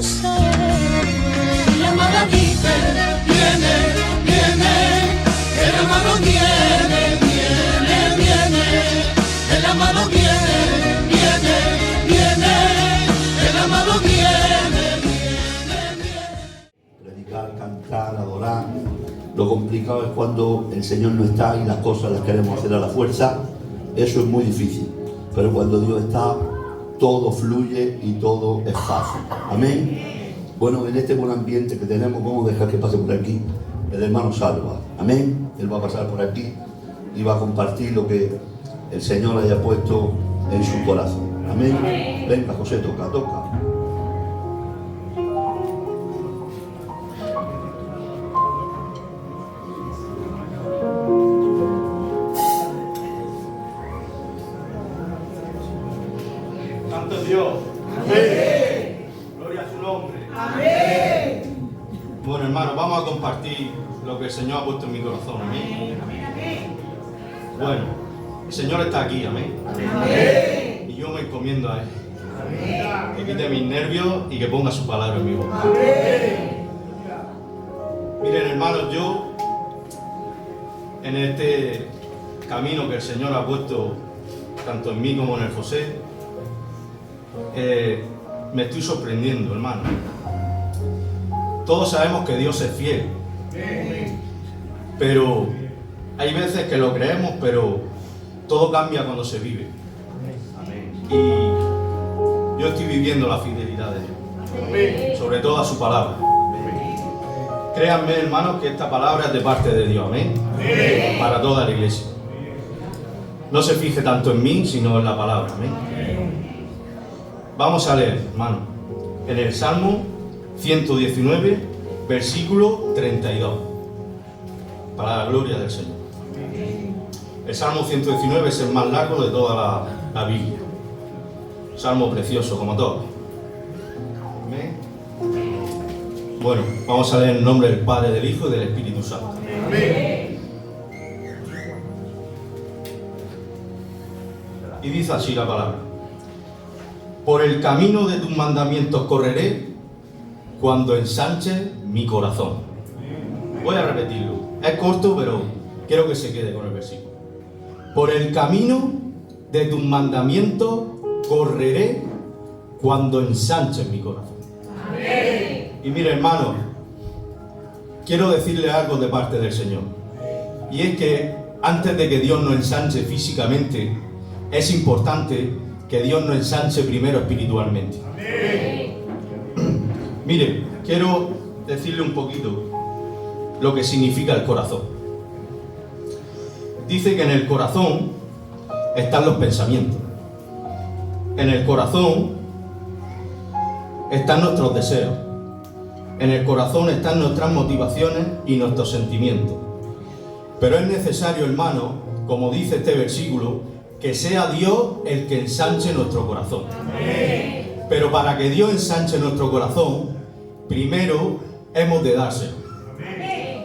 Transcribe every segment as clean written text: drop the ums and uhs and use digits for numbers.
sé. La mala dice, viene, el amado viene, el amado viene, el amado viene. Predicar, cantar, adorar. Lo complicado es cuando el Señor no está y las cosas las queremos hacer a la fuerza. Eso es muy difícil. Pero cuando Dios está, todo fluye y todo es fácil. Amén. Bueno, en este buen ambiente que tenemos, vamos a dejar que pase por aquí el hermano Salva. Amén. Él va a pasar por aquí y va a compartir lo que el Señor haya puesto en su corazón. Amén. Venga, José, toca. Santo Dios. Amén. Gloria a su nombre. Amén. Bueno, hermanos, vamos a compartir lo que el Señor ha puesto en mi corazón. Amén. Bueno, el Señor está aquí. Amén. Amén. Y yo me encomiendo a Él. Amén. Que quite mis nervios y que ponga su palabra en mi boca. Amén. Miren, hermanos, yo en este camino que el Señor ha puesto tanto en mí como en el José, me estoy sorprendiendo, hermano. Todos sabemos que Dios es fiel, pero hay veces que lo creemos, pero todo cambia cuando se vive. Y yo estoy viviendo la fidelidad de Dios, sobre todo a su palabra. Créanme, hermanos, que esta palabra es de parte de Dios, amén, para toda la iglesia. No se fije tanto en mí, sino en la palabra, amén. Vamos a leer, hermano, en el Salmo 119, versículo 32, para la gloria del Señor. El Salmo 119 es el más largo de toda la Biblia. Salmo precioso, como todos. Amén. Bueno, vamos a leer en nombre del Padre, del Hijo y del Espíritu Santo. Amén. Y dice así la palabra: por el camino de tus mandamientos correré cuando ensanche mi corazón. Voy a repetirlo. Es corto, pero quiero que se quede con el versículo. Por el camino de tus mandamientos correré cuando ensanche mi corazón. Amén. Y mire, hermano, quiero decirle algo de parte del Señor. Y es que antes de que Dios nos ensanche físicamente, es importante que Dios nos ensanche primero espiritualmente. Amén. Mire, quiero decirle un poquito lo que significa el corazón. Dice que en el corazón están los pensamientos. En el corazón están nuestros deseos. En el corazón están nuestras motivaciones y nuestros sentimientos. Pero es necesario, hermano, como dice este versículo, que sea Dios el que ensanche nuestro corazón. Amén. Pero para que Dios ensanche nuestro corazón, primero hemos de dárselo. Amén.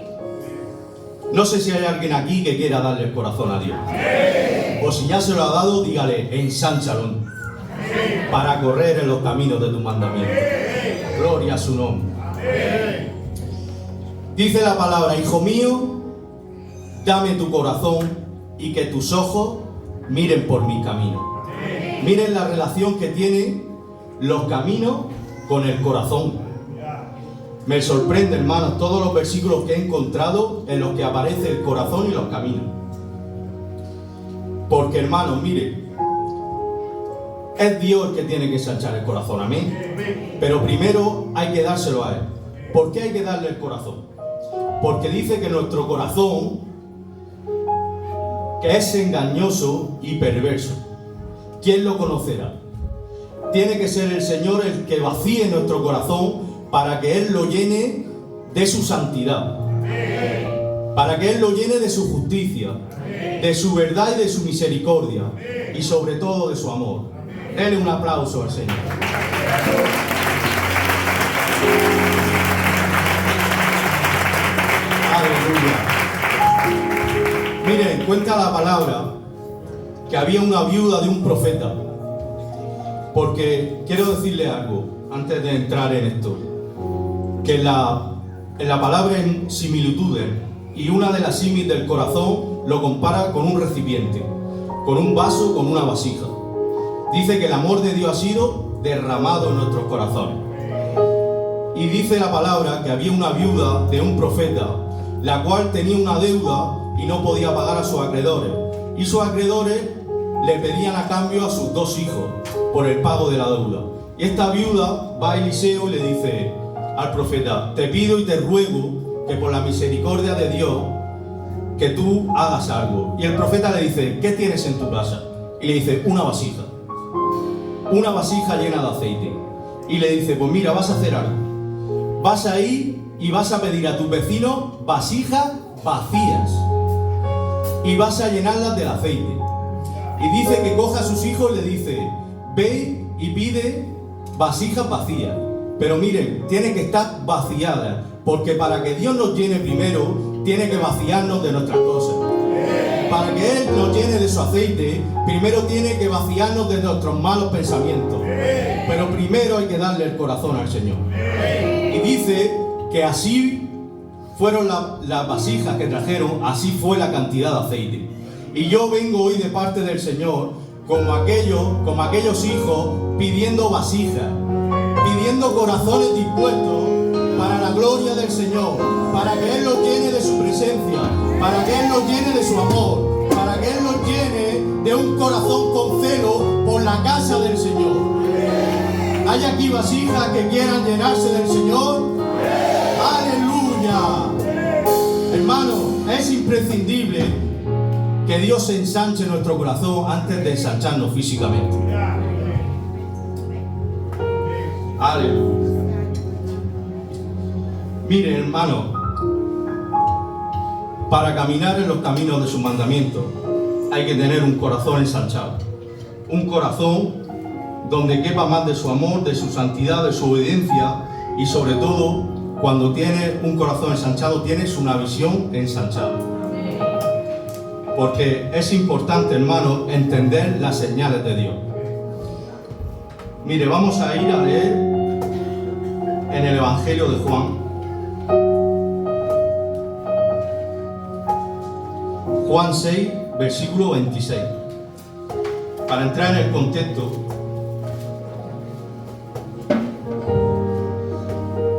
No sé si hay alguien aquí que quiera darle el corazón a Dios. Amén. O si ya se lo ha dado, dígale, ensánchalo. Amén. Para correr en los caminos de tus mandamientos. Amén. Gloria a su nombre. Amén. Dice la palabra: hijo mío, dame tu corazón y que tus ojos miren por mi camino. Amén. Miren la relación que tienen los caminos con el corazón. Me sorprende, hermanos, todos los versículos que he encontrado en los que aparece el corazón y los caminos. Porque, hermanos, mire, es Dios el que tiene que ensanchar el corazón, amén. Pero primero hay que dárselo a Él. ¿Por qué hay que darle el corazón? Porque dice que nuestro corazón, que es engañoso y perverso, ¿quién lo conocerá? Tiene que ser el Señor el que vacíe nuestro corazón para que Él lo llene de su santidad. Amén. Para que Él lo llene de su justicia, amén, de su verdad y de su misericordia, amén, y sobre todo de su amor. Amén. Denle un aplauso al Señor. Aleluya. Miren, cuenta la palabra que había una viuda de un profeta. Porque quiero decirle algo. antes de entrar en esto, que en la palabra en similitudes, y una de las símiles del corazón lo compara con un recipiente, con un vaso, con una vasija. Dice que el amor de Dios ha sido derramado en nuestros corazones. Y dice la palabra que había una viuda de un profeta, la cual tenía una deuda y no podía pagar a sus acreedores. Y sus acreedores le pedían a cambio a sus 2 hijos por el pago de la deuda. Y esta viuda va a Eliseo y le dice al profeta: te pido y te ruego que por la misericordia de Dios que tú hagas algo. Y el profeta le dice: ¿qué tienes en tu casa? Y le dice: una vasija llena de aceite. Y le dice: pues mira, vas a hacer algo. Vas a ir y vas a pedir a tus vecinos vasijas vacías y vas a llenarlas del aceite. Y dice que coja a sus hijos y le dice: ve y pide vasijas vacías, pero miren, tiene que estar vaciadas, porque para que Dios nos llene primero, tiene que vaciarnos de nuestras cosas. Para que Él nos llene de su aceite, primero tiene que vaciarnos de nuestros malos pensamientos. Pero primero hay que darle el corazón al Señor. Y dice que así fueron las vasijas que trajeron, así fue la cantidad de aceite. Y yo vengo hoy de parte del Señor, como aquellos hijos, pidiendo vasijas, pidiendo corazones dispuestos para la gloria del Señor, para que Él nos llene de su presencia, para que Él nos llene de su amor, para que Él nos llene de un corazón con celo por la casa del Señor. ¿Hay aquí vasijas que quieran llenarse del Señor? ¡Aleluya! Hermano, es imprescindible que Dios se ensanche nuestro corazón antes de ensancharnos físicamente. Aleluya. Miren, hermano, para caminar en los caminos de sus mandamientos hay que tener un corazón ensanchado, un corazón donde quepa más de su amor, de su santidad, de su obediencia, y sobre todo, cuando tienes un corazón ensanchado, tienes una visión ensanchada. Porque es importante, hermano, entender las señales de Dios. Mire, vamos a ir a leer en el Evangelio de Juan. Juan 6, versículo 26. Para entrar en el contexto,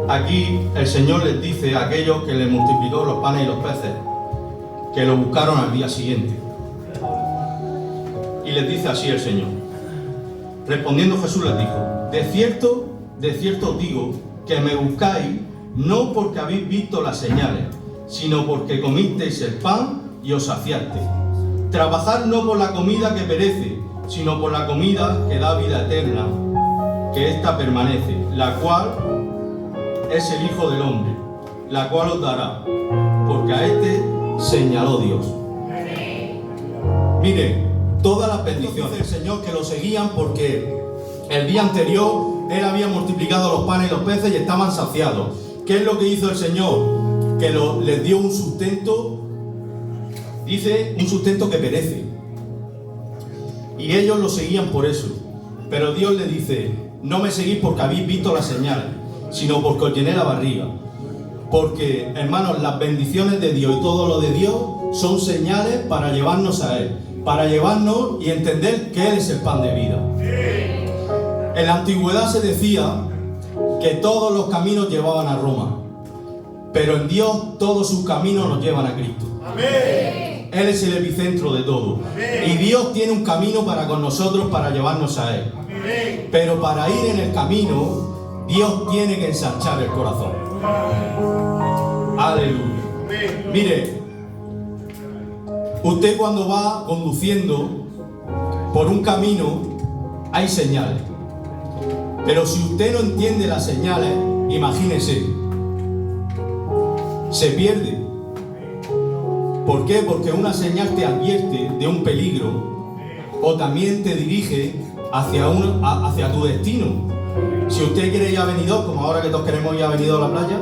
aquí el Señor les dice a aquellos que le multiplicó los panes y los peces, que lo buscaron al día siguiente. Y les dice así el Señor. Respondiendo Jesús les dijo: de cierto os digo que me buscáis no porque habéis visto las señales, sino porque comisteis el pan y os saciasteis. Trabajad no por la comida que perece, sino por la comida que da vida eterna, que ésta permanece, la cual es el Hijo del Hombre, la cual os dará, porque a este señaló Dios. Mire, todas las bendiciones del Señor que lo seguían, porque el día anterior Él había multiplicado los panes y los peces y estaban saciados. ¿Qué es lo que hizo el Señor? Que les dio un sustento, dice, un sustento que perece. Y ellos lo seguían por eso. Pero Dios les dice: no me seguís porque habéis visto las señales, sino porque os llené la barriga. Porque, hermanos, las bendiciones de Dios y todo lo de Dios son señales para llevarnos a Él, para llevarnos y entender que Él es el pan de vida. En la antigüedad se decía que todos los caminos llevaban a Roma, pero en Dios todos sus caminos nos llevan a Cristo. Amén. Él es el epicentro de todo. Amén. Y Dios tiene un camino para con nosotros, para llevarnos a Él. Amén. Pero para ir en el camino, Dios tiene que ensanchar el corazón. Aleluya. Mire, usted cuando va conduciendo por un camino hay señales, pero si usted no entiende las señales, imagínese, se pierde. ¿Por qué? Porque una señal te advierte de un peligro o también te dirige hacia tu destino. Si usted quiere ir a Benidorm, como ahora que todos queremos ir a Benidorm a la playa,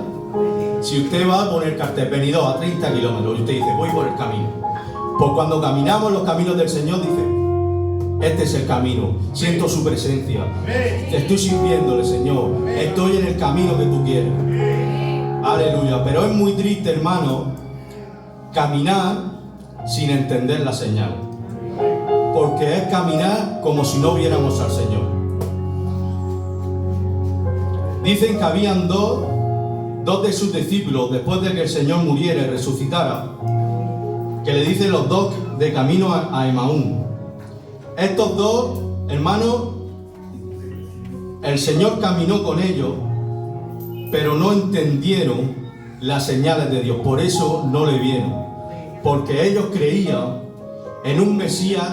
si usted va a poner cartel Benidorm a 30 kilómetros y usted dice: voy por el camino. Pues cuando caminamos los caminos del Señor, dice: este es el camino, siento su presencia, estoy sirviéndole, Señor, estoy en el camino que tú quieres. Aleluya. Pero es muy triste, hermano, caminar sin entender la señal, porque es caminar como si no viéramos al Señor. Dicen que habían dos de sus discípulos, después de que el Señor muriera y resucitara, que le dicen los dos de camino a Emaús. Estos dos hermanos, el Señor caminó con ellos, pero no entendieron las señales de Dios, por eso no le vieron, porque ellos creían en un Mesías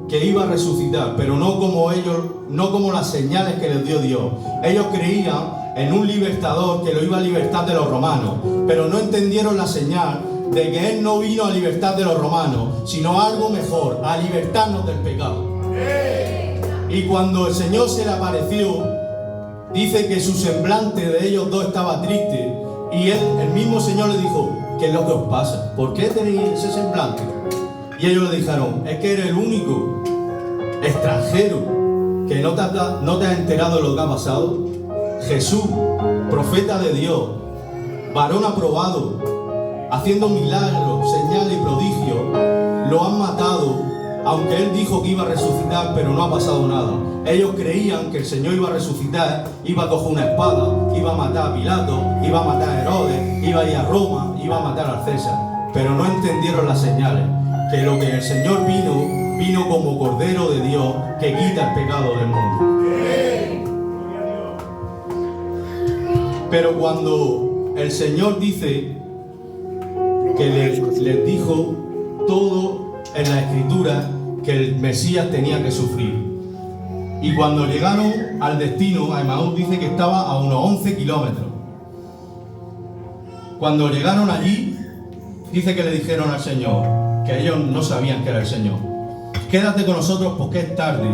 que iba a resucitar, pero no como ellos, no como las señales que les dio Dios. Ellos creían en un libertador que lo iba a libertar de los romanos, pero no entendieron la señal de que Él no vino a libertar de los romanos, sino a algo mejor, a libertarnos del pecado. Y cuando el Señor se le apareció, dice que su semblante de ellos dos estaba triste, y el mismo Señor le dijo: ¿qué es lo que os pasa? ¿Por qué tenéis ese semblante? Y ellos le dijeron: es que eres el único extranjero que no te has enterado de lo que ha pasado. Jesús, profeta de Dios, varón aprobado, haciendo milagros, señales y prodigios, lo han matado, aunque Él dijo que iba a resucitar, pero no ha pasado nada. Ellos creían que el Señor iba a resucitar, iba a coger una espada, iba a matar a Pilato, iba a matar a Herodes, iba a ir a Roma, iba a matar al César, pero no entendieron las señales, que lo que el Señor vino como Cordero de Dios que quita el pecado del mundo. Pero cuando el Señor dice que les dijo todo en la Escritura que el Mesías tenía que sufrir, y cuando llegaron al destino, a Emaús, dice que estaba a unos 11 kilómetros. Cuando llegaron allí, dice que le dijeron al Señor, que ellos no sabían que era el Señor: quédate con nosotros porque es tarde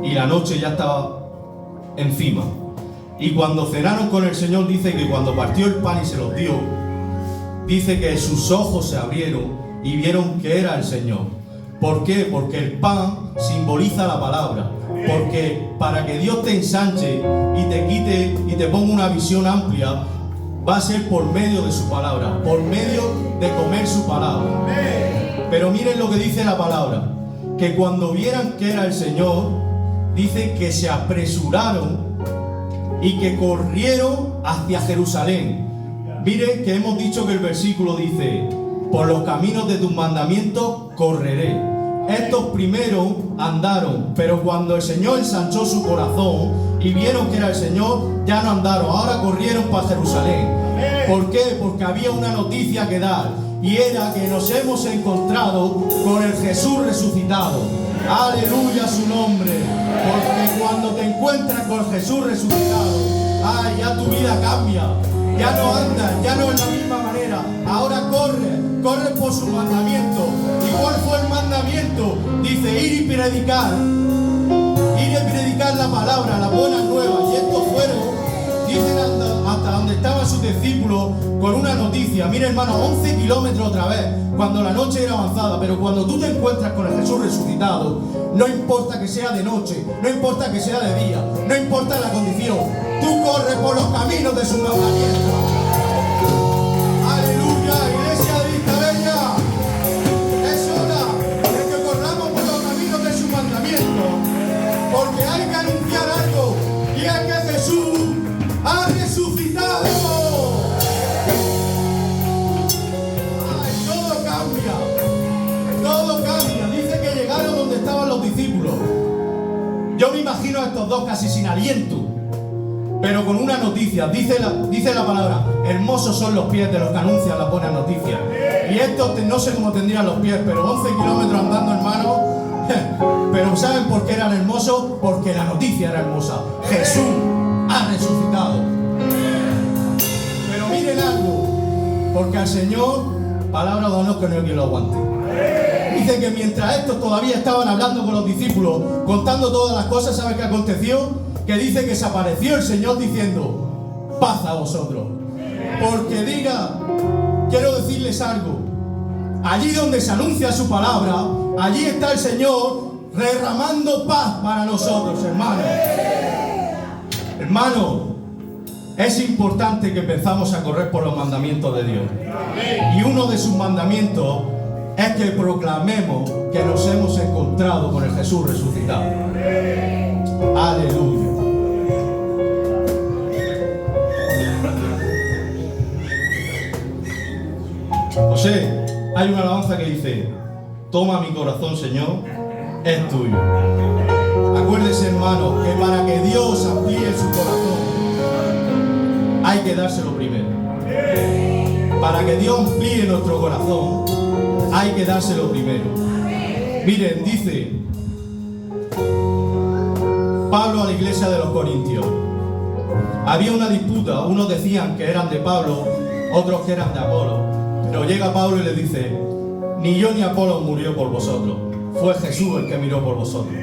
y la noche ya estaba encima. Y cuando cenaron con el Señor, dice que cuando partió el pan y se los dio, dice que sus ojos se abrieron y vieron que era el Señor. ¿Por qué? Porque el pan simboliza la palabra. Porque para que Dios te ensanche y te quite y te ponga una visión amplia, va a ser por medio de su palabra, por medio de comer su palabra. Pero miren lo que dice la palabra, que cuando vieran que era el Señor, dice que se apresuraron y que corrieron hacia Jerusalén. Miren que hemos dicho que el versículo dice: por los caminos de tus mandamientos correré. Estos primero andaron, pero cuando el Señor ensanchó su corazón y vieron que era el Señor, ya no andaron, ahora corrieron para Jerusalén. ¿Por qué? Porque había una noticia que dar, y era que nos hemos encontrado con el Jesús resucitado. Aleluya su nombre. Porque cuando te encuentras con Jesús resucitado, ay, ya tu vida cambia. Ya no andas, ya no es la misma manera. Ahora corre por su mandamiento. ¿Y cuál fue el mandamiento? Dice: ir y predicar la palabra, las buenas nuevas. Y estos fueron, dicen, hasta donde estaban sus discípulos con una noticia. Mira, hermano, 11 kilómetros otra vez, cuando la noche era avanzada. Pero cuando tú te encuentras con el Jesús resucitado, no importa que sea de noche, no importa que sea de día, no importa la condición, tú corres por los caminos de su mandamiento. Aleluya, iglesia de Vista Bella. Es hora de que corramos por los caminos de su mandamiento, porque hay que anunciar algo, y es que Jesús ha resucitado. Ay, todo cambia. Dice que llegaron donde estaban los discípulos. Yo me imagino a estos dos casi sin aliento, pero con una noticia. Dice la palabra: hermosos son los pies de los que anuncian las buenas noticias. Y estos no sé cómo tendrían los pies, pero 11 kilómetros andando, hermano. Pero ¿saben por qué eran hermosos? Porque la noticia era hermosa. Jesús ha resucitado. Pero miren algo, porque al Señor, palabra de honor, que no hay quien lo aguante. Dice que mientras estos todavía estaban hablando con los discípulos, contando todas las cosas, ¿sabe qué aconteció? Que dice que se apareció el Señor diciendo: paz a vosotros. Porque quiero decirles algo, allí donde se anuncia su palabra, allí está el Señor derramando paz para nosotros, hermanos. Hermano, es importante que empezamos a correr por los mandamientos de Dios. Y uno de sus mandamientos es que proclamemos que nos hemos encontrado con el Jesús resucitado. Aleluya. José, hay una alabanza que dice: toma mi corazón, Señor, es tuyo. Acuérdese, hermano, que para que Dios amplíe su corazón hay que dárselo primero. Para que Dios amplíe nuestro corazón hay que dárselo primero. Miren, dice Pablo a la iglesia de los Corintios. Había una disputa, unos decían que eran de Pablo, otros que eran de Apolo. Pero llega Pablo y le dice: ni yo ni Apolo murió por vosotros, fue Jesús el que miró por vosotros.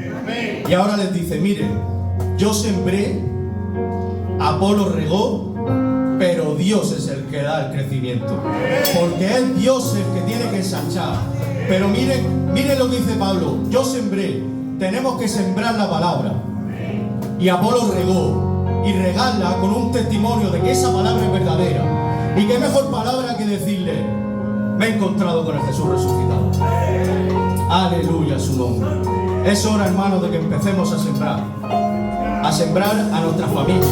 Y ahora les dice: miren, yo sembré, Apolo regó, pero Dios es el que da el crecimiento, porque es Dios el que tiene que ensanchar. Pero miren lo que dice Pablo: yo sembré, tenemos que sembrar la palabra, y Apolo regó, y regarla con un testimonio de que esa palabra es verdadera. Y qué mejor palabra que decirle: me he encontrado con el Jesús resucitado. Aleluya su nombre. Es hora, hermanos, de que empecemos a sembrar a nuestra familia,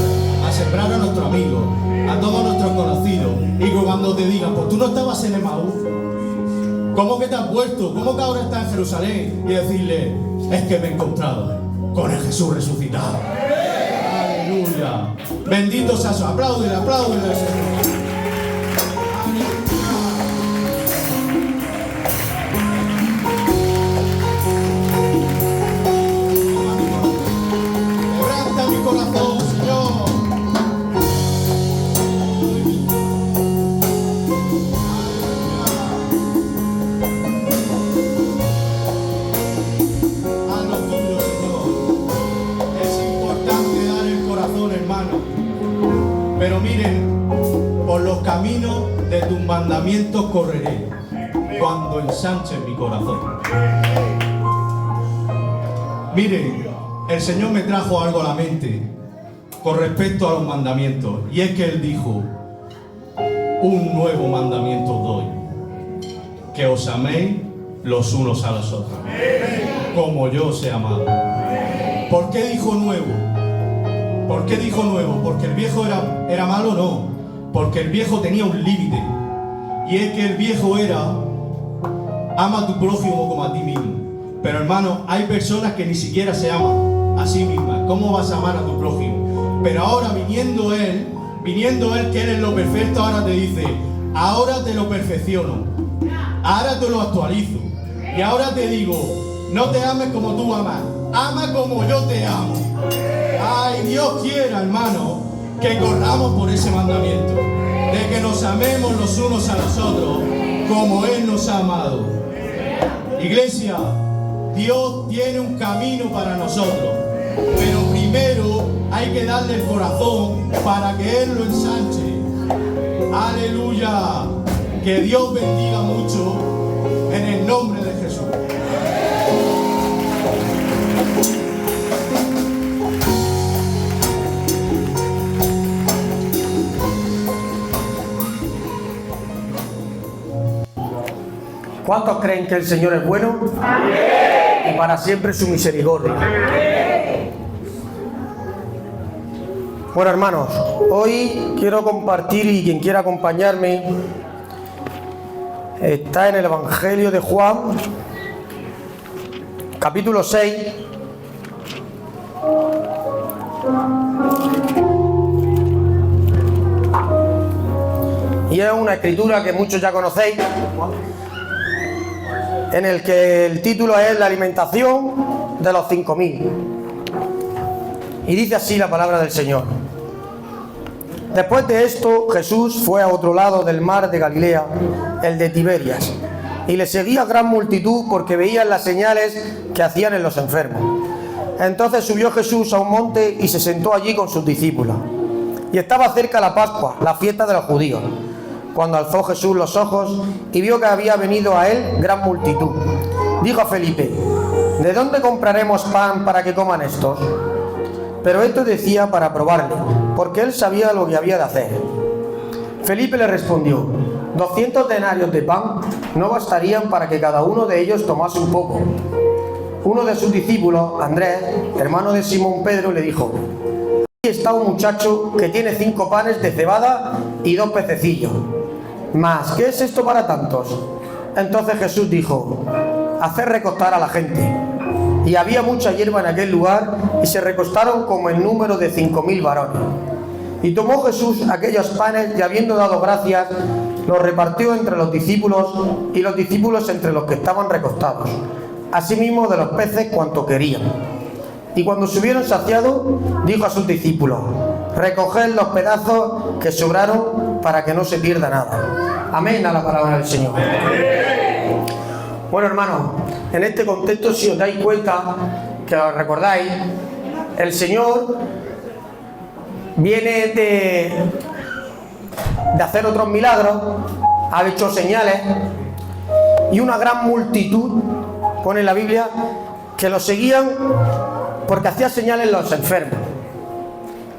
a sembrar a nuestros amigos, a todos nuestros conocidos. Y que cuando te digan: pues tú no estabas en Emaús, ¿cómo que te has vuelto? ¿Cómo que ahora estás en Jerusalén? Y decirle: es que me he encontrado con el Jesús resucitado. Aleluya. Bendito sea su. Apláudele al Señor. Corazón, Señor. Haz lo tuyo, Señor. Es importante dar el corazón, hermano. Pero miren, por los caminos de tus mandamientos correré, cuando ensanches mi corazón. Miren, el Señor me trajo algo a la mente con respecto a los mandamientos, y es que Él dijo: un nuevo mandamiento os doy, que os améis los unos a los otros, como yo os he amado. ¿Por qué dijo nuevo? ¿Por qué dijo nuevo? ¿Porque el viejo era malo? No, porque el viejo tenía un límite, y es que el viejo era: ama a tu prójimo como a ti mismo. Pero hermano, hay personas que ni siquiera se aman a sí mismas. ¿Cómo vas a amar a tu prójimo? Pero ahora viniendo él que Él es lo perfecto, ahora te dice: ahora te lo perfecciono, ahora te lo actualizo, y ahora te digo: no te ames como tú amas, ama como yo te amo. Ay, Dios quiera, hermano, que corramos por ese mandamiento, de que nos amemos los unos a los otros como Él nos ha amado. Iglesia, Dios tiene un camino para nosotros, pero primero hay que darle el corazón para que Él lo ensanche. Aleluya. Que Dios bendiga mucho en el nombre de Jesús. ¿Cuántos creen que el Señor es bueno? Y para siempre su misericordia. Bueno, hermanos, hoy quiero compartir, y quien quiera acompañarme, está en el Evangelio de Juan, capítulo 6. Y es una escritura que muchos ya conocéis, en el que el título es la alimentación de los 5.000. Y dice así la palabra del Señor: después de esto, Jesús fue a otro lado del mar de Galilea, el de Tiberias, y le seguía gran multitud porque veían las señales que hacían en los enfermos. Entonces subió Jesús a un monte y se sentó allí con sus discípulos. Y estaba cerca la Pascua, la fiesta de los judíos. Cuando alzó Jesús los ojos y vio que había venido a él gran multitud, dijo a Felipe: ¿de dónde compraremos pan para que coman estos? Pero esto decía para probarle, porque él sabía lo que había de hacer. Felipe le respondió: 200 denarios de pan no bastarían para que cada uno de ellos tomase un poco. Uno de sus discípulos, Andrés, hermano de Simón Pedro, le dijo: aquí está un muchacho que tiene 5 panes de cebada y 2 pececillos. Mas, ¿qué es esto para tantos? Entonces Jesús dijo: haced recostar a la gente. Y había mucha hierba en aquel lugar, y se recostaron como el número de 5.000 varones. Y tomó Jesús aquellos panes, y habiendo dado gracias, los repartió entre los discípulos, y los discípulos entre los que estaban recostados. Asimismo de los peces cuanto querían. Y cuando se hubieron saciado, dijo a sus discípulos: recoged los pedazos que sobraron para que no se pierda nada. Amén a la palabra del Señor. Bueno, hermanos, en este contexto, si os dais cuenta, que os recordáis, el Señor viene de hacer otros milagros, ha hecho señales, y una gran multitud, pone en la Biblia, que lo seguían porque hacía señales en los enfermos.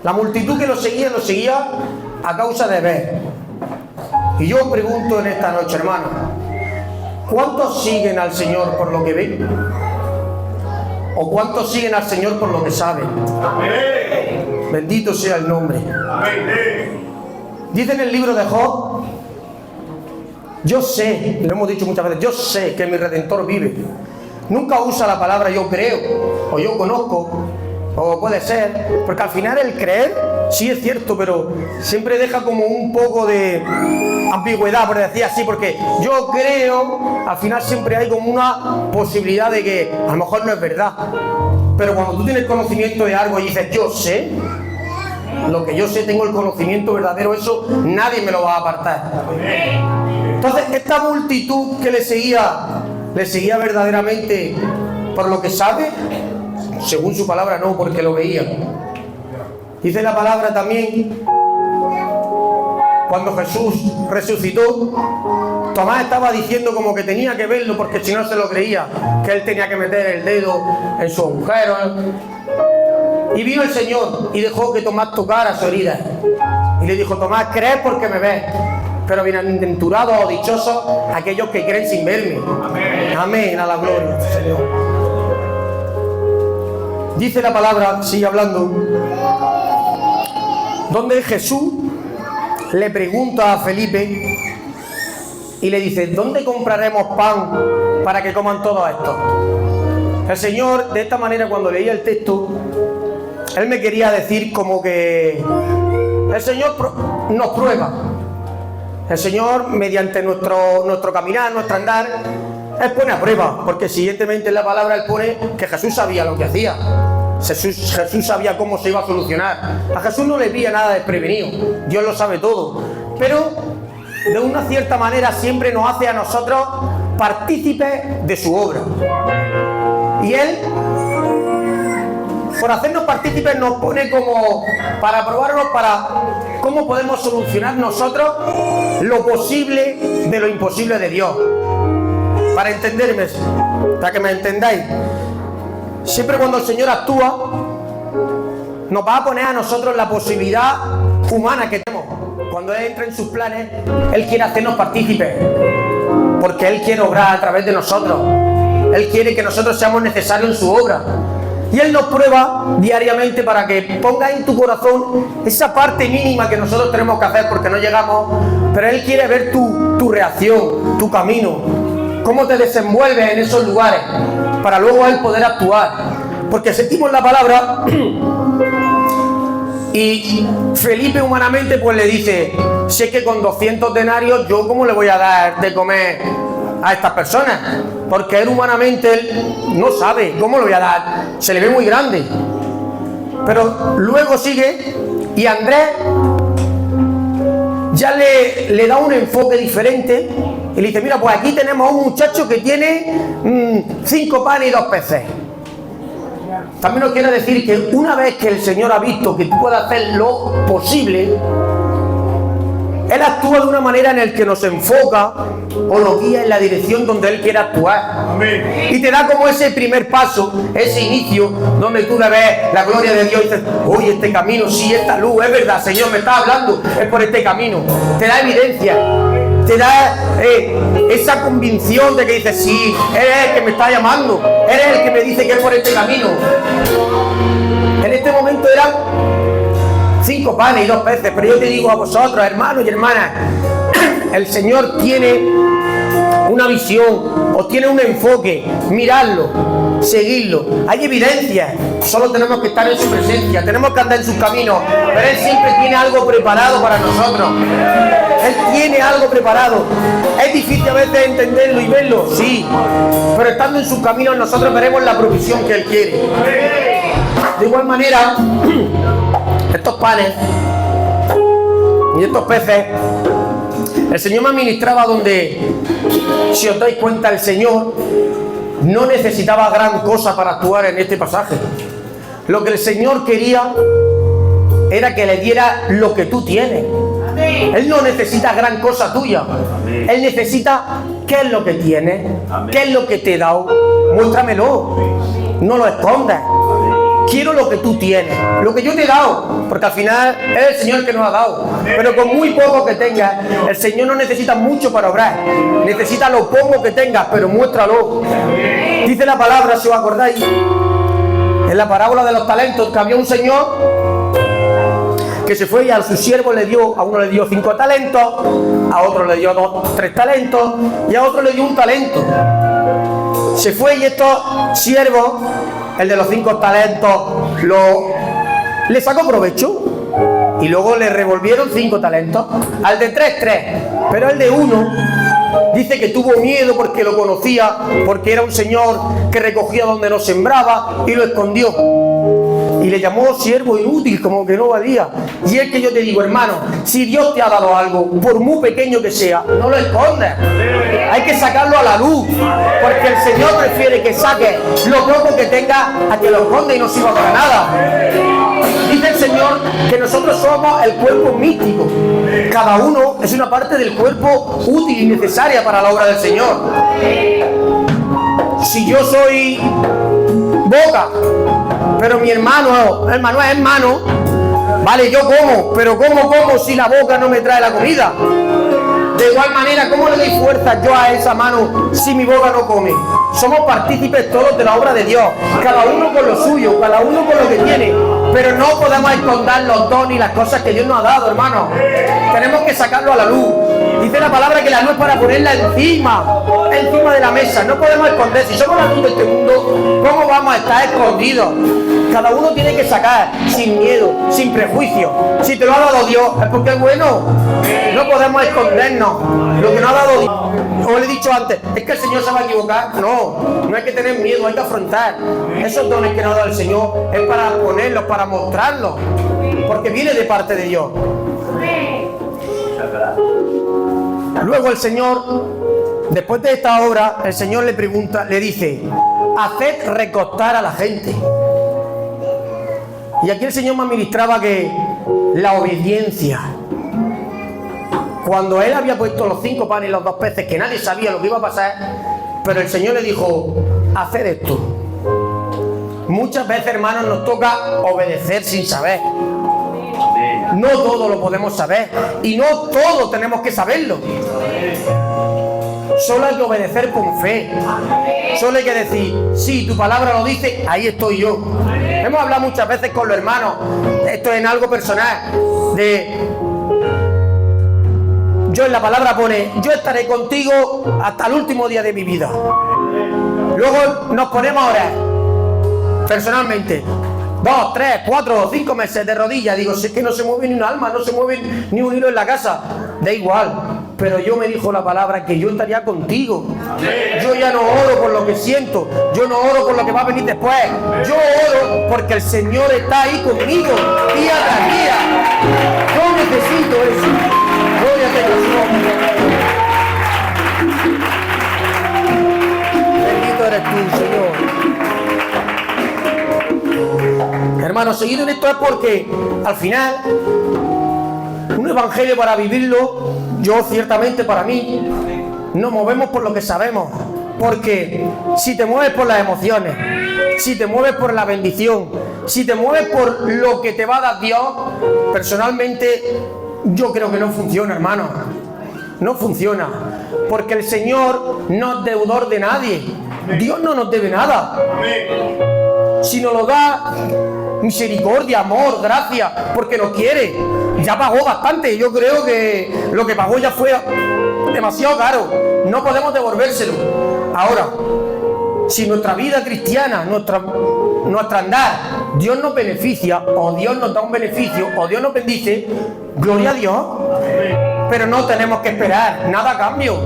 La multitud que lo seguía a causa de ver. Y yo os pregunto en esta noche, hermanos, ¿cuántos siguen al Señor por lo que ven? ¿O cuántos siguen al Señor por lo que saben? Amén. Bendito sea el nombre. Amén. Dice en el libro de Job: yo sé, lo hemos dicho muchas veces, yo sé que mi Redentor vive. Nunca usa la palabra yo creo, o yo conozco, o puede ser, porque al final el creer sí es cierto, pero siempre deja como un poco de ambigüedad, por decir así, porque yo creo, al final siempre hay como una posibilidad de que a lo mejor no es verdad. Pero cuando tú tienes conocimiento de algo y dices yo sé, lo que yo sé, tengo el conocimiento verdadero, eso nadie me lo va a apartar. Entonces esta multitud que le seguía verdaderamente por lo que sabe, según su palabra no, porque lo veían. Dice la palabra también, cuando Jesús resucitó, Tomás estaba diciendo como que tenía que verlo, porque si no se lo creía, que él tenía que meter el dedo en su agujero. Y vino el Señor y dejó que Tomás tocara su herida. Y le dijo: Tomás, ¿crees porque me ves? Pero bienaventurados o dichosos aquellos que creen sin verme. Amén. Amén, a la gloria del Señor. Dice la palabra, sigue hablando, donde Jesús le pregunta a Felipe y le dice: ¿dónde compraremos pan para que coman todos estos? El Señor, de esta manera, cuando leía el texto, Él me quería decir como que el Señor nos prueba. El Señor, mediante nuestro caminar, nuestro andar, Él pone a prueba, porque siguientemente en la palabra Él pone que Jesús sabía lo que hacía. Jesús sabía cómo se iba a solucionar. A Jesús no le pilla nada desprevenido, Dios lo sabe todo. Pero de una cierta manera siempre nos hace a nosotros partícipes de su obra. Y Él, por hacernos partícipes, nos pone como para probarnos para cómo podemos solucionar nosotros lo posible de lo imposible de Dios. Para entenderme, para que me entendáis, siempre cuando el Señor actúa, nos va a poner a nosotros la posibilidad humana que tenemos. Cuando Él entra en sus planes, Él quiere hacernos partícipes, porque Él quiere obrar a través de nosotros. Él quiere que nosotros seamos necesarios en su obra. Y Él nos prueba diariamente para que pongas en tu corazón esa parte mínima que nosotros tenemos que hacer porque no llegamos, pero Él quiere ver tu reacción, tu camino, cómo te desenvuelves en esos lugares, para luego Él poder actuar. Porque sentimos la palabra y Felipe humanamente pues le dice: si es que con 200 denarios yo cómo le voy a dar de comer a estas personas, porque él humanamente él no sabe cómo lo voy a dar, se le ve muy grande. Pero luego sigue y Andrés ya le da un enfoque diferente y le dice: mira, pues aquí tenemos a un muchacho que tiene 5 panes y 2 peces. También nos quiere decir que una vez que el Señor ha visto que tú puedes hacer lo posible, Él Él actúa de una manera en la que nos enfoca o nos guía en la dirección donde Él quiere actuar. Amén. Y te da como ese primer paso, ese inicio, donde tú le ves la gloria de Dios y dices, oye, este camino, sí, esta luz, es verdad, Señor, me está hablando, es por este camino. Te da evidencia, te da esa convicción de que dices, sí, Él es el que me está llamando, Él es el que me dice que es por este camino. En este momento eran 5 panes y 2 peces, pero yo te digo a vosotros, hermanos y hermanas, el Señor tiene una visión, o tiene un enfoque, mirarlo, seguirlo. Hay evidencia, solo tenemos que estar en su presencia, tenemos que andar en sus caminos, pero Él siempre tiene algo preparado para nosotros. Él tiene algo preparado. Es difícil a veces entenderlo y verlo, sí, pero estando en sus caminos nosotros veremos la provisión que Él quiere. De igual manera, estos panes y estos peces, el Señor me administraba donde, si os dais cuenta, el Señor no necesitaba gran cosa para actuar en este pasaje. Lo que el Señor quería era que le diera lo que tú tienes. Él no necesita gran cosa tuya. Él necesita qué es lo que tienes, qué es lo que te he dado. Muéstramelo, no lo escondas. Quiero lo que tú tienes, lo que yo te he dado, porque al final es el Señor que nos ha dado. Pero con muy poco que tengas, el Señor no necesita mucho para obrar. Necesita lo poco que tengas, pero muéstralo. Dice la palabra, si os acordáis, en la parábola de los talentos, que había un señor que se fue y a su siervo le dio, a uno le dio 5 talentos, a otro le dio 2, 3 talentos y a otro le dio 1 talento. Se fue y estos siervos, el de los 5 talentos, le sacó provecho y luego le revolvieron 5 talentos. Al de 3, 3, pero el de 1 dice que tuvo miedo porque lo conocía, porque era un señor que recogía donde no sembraba y lo escondió. Y le llamó siervo inútil, como que no valía. Y es que yo te digo, hermano, si Dios te ha dado algo, por muy pequeño que sea, no lo escondas. Hay que sacarlo a la luz, porque el Señor prefiere que saques lo poco que tengas a que lo escondas y no sirva para nada. Dice el Señor que nosotros somos el cuerpo místico. Cada uno es una parte del cuerpo útil y necesaria para la obra del Señor. Si yo soy boca, pero mi hermano es mano, vale, yo como, pero ¿cómo si la boca no me trae la comida? De igual manera, ¿cómo le doy fuerza yo a esa mano si mi boca no come? Somos partícipes todos de la obra de Dios, cada uno con lo suyo, cada uno con lo que tiene, pero no podemos esconder los dones y las cosas que Dios nos ha dado, hermano. Tenemos que sacarlo a la luz. Dice la palabra que la luz es para ponerla encima de la mesa. No podemos esconder. Si somos la luz de este mundo, ¿cómo vamos a estar escondidos? Cada uno tiene que sacar sin miedo, sin prejuicio. Si te lo ha dado Dios, es porque es bueno. No podemos escondernos. Lo que nos ha dado Dios. Como le he dicho antes, ¿es que el Señor se va a equivocar? No hay que tener miedo, hay que afrontar. Esos dones que nos ha dado el Señor es para ponerlos, para mostrarlos, porque viene de parte de Dios. Luego el Señor, después de esta obra, el Señor le pregunta, le dice, haced recostar a la gente. Y aquí el Señor me administraba que la obediencia, cuando Él había puesto los 5 panes y los 2 peces, que nadie sabía lo que iba a pasar, pero el Señor le dijo, haced esto. Muchas veces, hermanos, nos toca obedecer sin saber. No todo lo podemos saber y no todo tenemos que saberlo. Solo hay que obedecer con fe. Solo hay que decir, sí, tu palabra lo dice, ahí estoy yo. Hemos hablado muchas veces con los hermanos, esto es en algo personal, yo en la palabra pone, yo estaré contigo hasta el último día de mi vida. Luego nos ponemos a orar, personalmente. 2, 3, 4, 5 meses de rodillas. Digo, si es que no se mueve ni un alma, no se mueve ni un hilo en la casa. Da igual. Pero yo me dijo la palabra que yo estaría contigo. Yo ya no oro por lo que siento. Yo no oro por lo que va a venir después. Yo oro porque el Señor está ahí conmigo, día tras día. Yo necesito eso. Gloria a Dios. Bendito eres tú, Señor. Hermano, seguido en esto es porque al final uno evangelio para vivirlo, yo ciertamente para mí, nos movemos por lo que sabemos. Porque si te mueves por las emociones, si te mueves por la bendición, si te mueves por lo que te va a dar Dios, personalmente yo creo que no funciona, hermano. No funciona. Porque el Señor no es deudor de nadie. Dios no nos debe nada. Si nos lo da, misericordia, amor, gracia, porque nos quiere. Ya pagó bastante. Yo creo que lo que pagó ya fue demasiado caro. No podemos devolvérselo. Ahora, si nuestra vida cristiana, nuestra andar, Dios nos beneficia, o Dios nos da un beneficio, o Dios nos bendice, gloria a Dios. Pero no tenemos que esperar nada a cambio.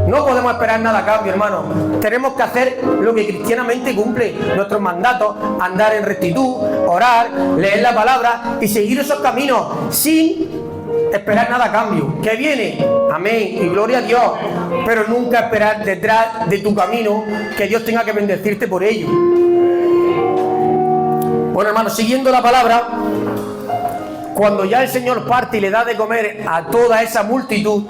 No podemos esperar nada a cambio, hermano. Tenemos que hacer lo que cristianamente cumple nuestros mandatos: andar en rectitud, orar, leer la palabra y seguir esos caminos sin esperar nada a cambio. ¿Qué viene? Amén y gloria a Dios. Pero nunca esperar detrás de tu camino que Dios tenga que bendecirte por ello. Bueno, hermano, siguiendo la palabra, cuando ya el Señor parte y le da de comer a toda esa multitud,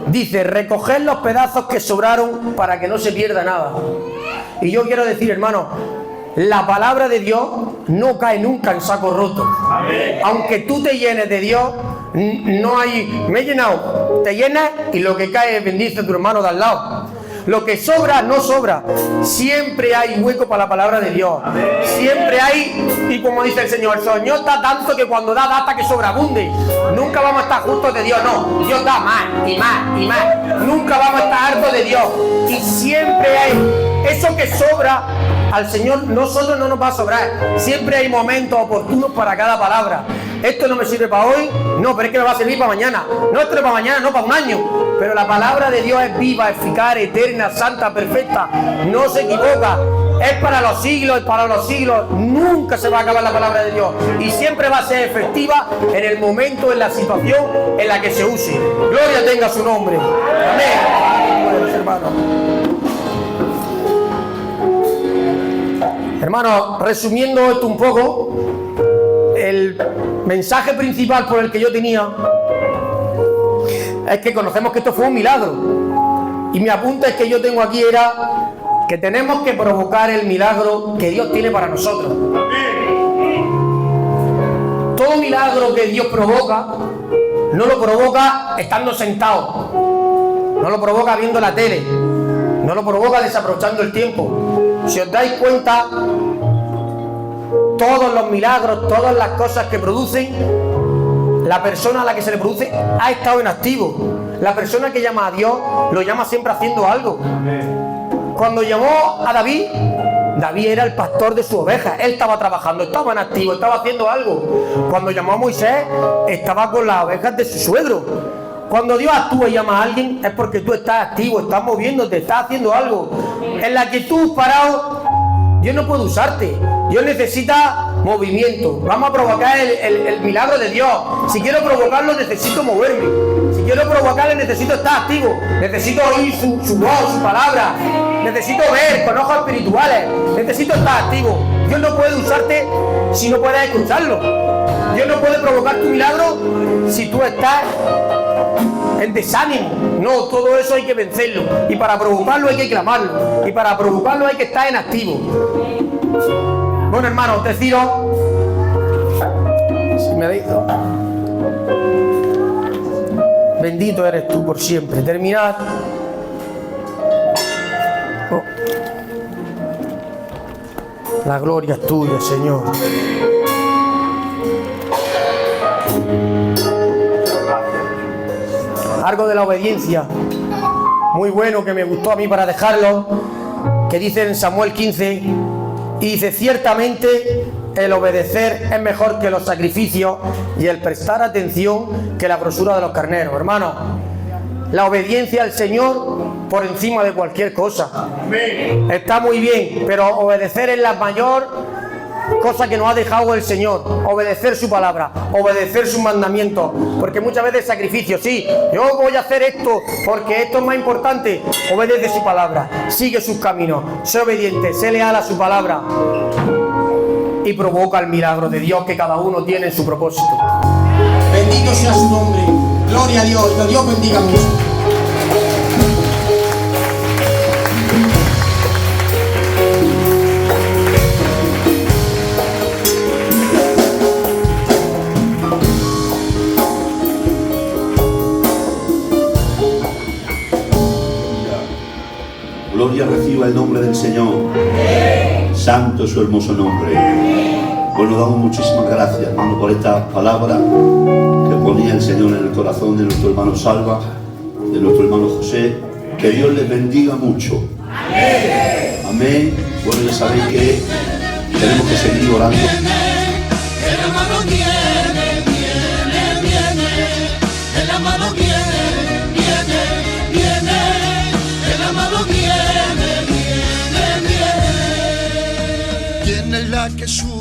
dice: recoged los pedazos que sobraron para que no se pierda nada. Y yo quiero decir, hermano, la palabra de Dios no cae nunca en saco roto. Amén. Aunque tú te llenes de Dios, no hay... Me he llenado, te llenas y lo que cae bendice a tu hermano de al lado. Lo que sobra, no sobra. Siempre hay hueco para la palabra de Dios. Amén. Siempre hay, y como dice el Señor da tanto que cuando da hasta que sobreabunde. Nunca vamos a estar justos de Dios, no. Dios da más y más y más. Nunca vamos a estar hartos de Dios. Y siempre hay eso que sobra. Al Señor nosotros no nos va a sobrar. Siempre hay momentos oportunos para cada palabra. Esto no me sirve para hoy, no, pero es que me va a servir para mañana. No, esto no es para mañana, no, para un año. Pero la palabra de Dios es viva, eficaz, eterna, santa, perfecta. No se equivoca. Es para los siglos, para los siglos. Nunca se va a acabar la palabra de Dios. Y siempre va a ser efectiva en el momento, en la situación en la que se use. Gloria tenga su nombre. Amén. Bueno, hermanos. Hermanos, resumiendo esto un poco, el mensaje principal por el que yo tenía es que conocemos que esto fue un milagro. Y mi apunte que yo tengo aquí era que tenemos que provocar el milagro que Dios tiene para nosotros. Todo milagro que Dios provoca, no lo provoca estando sentado, no lo provoca viendo la tele, no lo provoca desaprovechando el tiempo. Si os dais cuenta, todos los milagros, todas las cosas que producen, la persona a la que se le produce ha estado en activo. La persona que llama a Dios lo llama siempre haciendo algo. Cuando llamó a David, David era el pastor de su oveja. Él estaba trabajando, estaba en activo, estaba haciendo algo. Cuando llamó a Moisés, estaba con las ovejas de su suegro. Cuando Dios actúa y llama a alguien es porque tú estás activo, estás moviéndote, estás haciendo algo. En la que tú parado, Dios no puede usarte. Dios necesita movimiento. Vamos a provocar el milagro de Dios. Si quiero provocarlo, necesito moverme. Si quiero provocarlo, necesito estar activo. Necesito oír su voz, su palabra. Necesito ver con ojos espirituales. Necesito estar activo. Dios no puede usarte si no puedes escucharlo. Dios no puede provocar tu milagro si tú estás en desánimo. No, todo eso hay que vencerlo. Y para provocarlo hay que clamarlo. Y para provocarlo hay que estar en activo. Bueno, hermanos, deciros, si me digo, bendito eres tú por siempre. Terminad. Oh. La gloria es tuya, Señor. Algo de la obediencia, muy bueno, que me gustó a mí para dejarlo, que dice en Samuel 15, y dice: ciertamente el obedecer es mejor que los sacrificios y el prestar atención que la grosura de los carneros. Hermano, la obediencia al Señor por encima de cualquier cosa. Está muy bien, pero obedecer es la mayor cosa que nos ha dejado el Señor. Obedecer su palabra, obedecer sus mandamientos. Porque muchas veces sacrificio, sí, yo voy a hacer esto porque esto es más importante. Obedece su palabra, sigue sus caminos, sé obediente, sé leal a su palabra y provoca el milagro de Dios que cada uno tiene en su propósito. sea su nombre. Gloria a Dios, que Dios bendiga mucho. Gloria reciba el nombre del Señor. Santo es su hermoso nombre. Bueno, damos muchísimas gracias, hermano, por esta palabra que ponía el Señor en el corazón de nuestro hermano Salva, de nuestro hermano José. Que Dios les bendiga mucho. Amén. Bueno, ya sabéis que tenemos que seguir orando. El amado viene, viene, viene. El amado viene, viene, viene. El amado viene, viene, viene. ¿Quién es la que sube?